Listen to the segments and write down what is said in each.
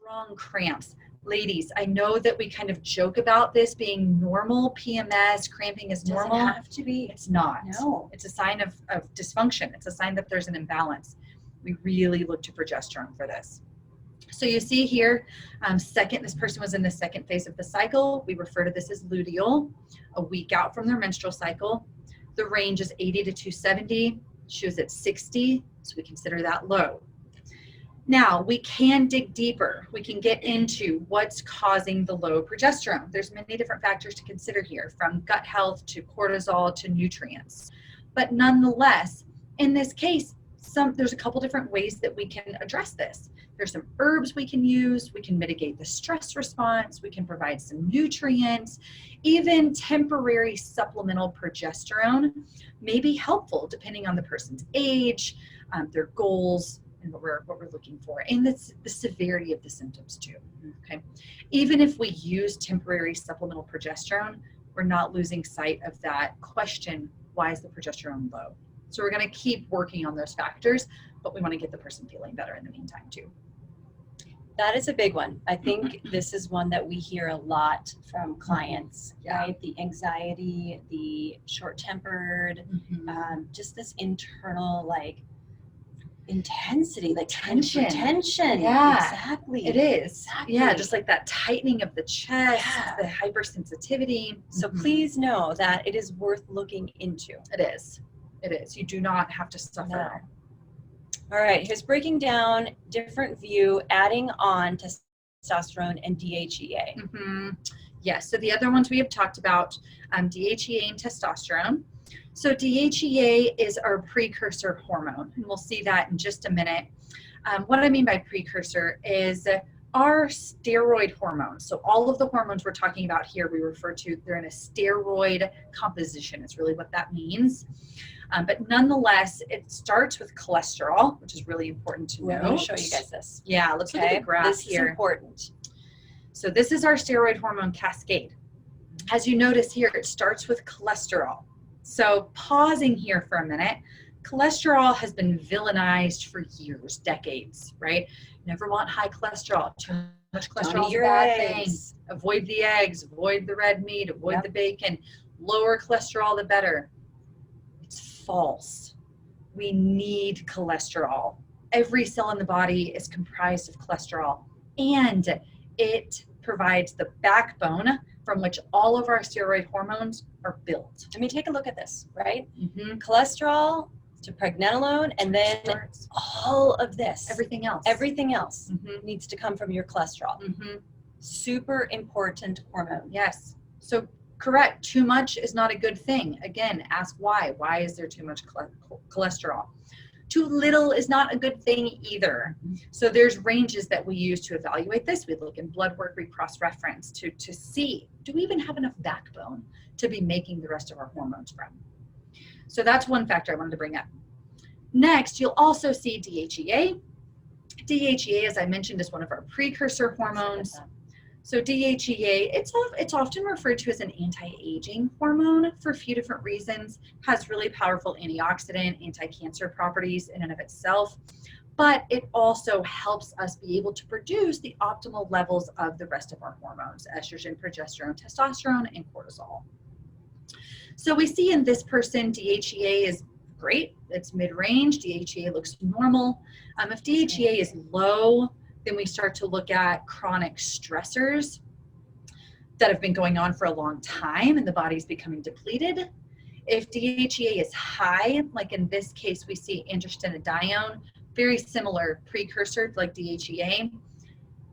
strong cramps. Ladies, I know that we kind of joke about this being normal. PMS, cramping is normal. Doesn't have to be. It's not. No. It's a sign of dysfunction. It's a sign that there's an imbalance. We really look to progesterone for this. So you see here, this person was in the second phase of the cycle. We refer to this as luteal, a week out from their menstrual cycle. The range is 80 to 270. She was at 60, so we consider that low. Now, we can dig deeper. We can get into what's causing the low progesterone. There's many different factors to consider here, from gut health to cortisol to nutrients. But nonetheless, in this case, there's a couple different ways that we can address this. There's some herbs we can use. We can mitigate the stress response. We can provide some nutrients. Even temporary supplemental progesterone may be helpful depending on the person's age, their goals, and what we're looking for, and the severity of the symptoms too. Okay, even if we use temporary supplemental progesterone, we're not losing sight of that question: why is the progesterone low? So we're going to keep working on those factors, but we want to get the person feeling better in the meantime too. That is a big one. I think this is one that we hear a lot from clients, right? The anxiety, the short-tempered, just this internal intensity, tension. Yeah, exactly. It is. Exactly. Yeah, just like that tightening of the chest, the hypersensitivity. So please know that it is worth looking into. It is. It is. You do not have to suffer. No. All right, here's breaking down different view, adding on testosterone and DHEA. Yes, so the other ones we have talked about, DHEA and testosterone. So DHEA is our precursor hormone, and we'll see that in just a minute. What I mean by precursor is our steroid hormones. So all of the hormones we're talking about here, we refer to, they're in a steroid composition. It's really what that means. But nonetheless, it starts with cholesterol, which is really important to know. I'm going to show you guys this. Yeah, let's look at the graph this here. Is important. So this is our steroid hormone cascade. As you notice here, it starts with cholesterol. So pausing here for a minute, cholesterol has been villainized for years, decades, right? Never want high cholesterol. Too much cholesterol is a bad thing. Avoid the eggs, avoid the red meat, avoid the bacon. Lower cholesterol, the better. It's false. We need cholesterol. Every cell in the body is comprised of cholesterol, and it provides the backbone from which all of our steroid hormones are built. I mean, take a look at this, right? Cholesterol to pregnenolone, and then all of this. Everything else needs to come from your cholesterol. Super important hormone. Yes. So correct. Too much is not a good thing. Again, ask why. Why is there too much cholesterol? Too little is not a good thing either. So there's ranges that we use to evaluate this. We look in blood work, we cross-reference to see, do we even have enough backbone to be making the rest of our hormones from? So that's one factor I wanted to bring up. Next, you'll also see DHEA. DHEA, as I mentioned, is one of our precursor hormones. So DHEA, it's often referred to as an anti-aging hormone for a few different reasons. Has really powerful antioxidant, anti-cancer properties in and of itself, but it also helps us be able to produce the optimal levels of the rest of our hormones: estrogen, progesterone, testosterone, and cortisol. So we see in this person, DHEA is great. It's mid-range. DHEA looks normal. If DHEA is low, then we start to look at chronic stressors that have been going on for a long time and the body's becoming depleted. If DHEA is high, like in this case, we see androstenedione, very similar precursor like DHEA.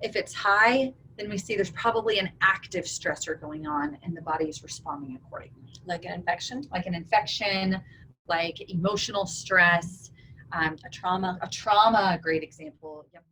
If it's high, then we see there's probably an active stressor going on and the body is responding accordingly. Like an infection? Like an infection, like emotional stress, a trauma. A trauma, a great example. Yep.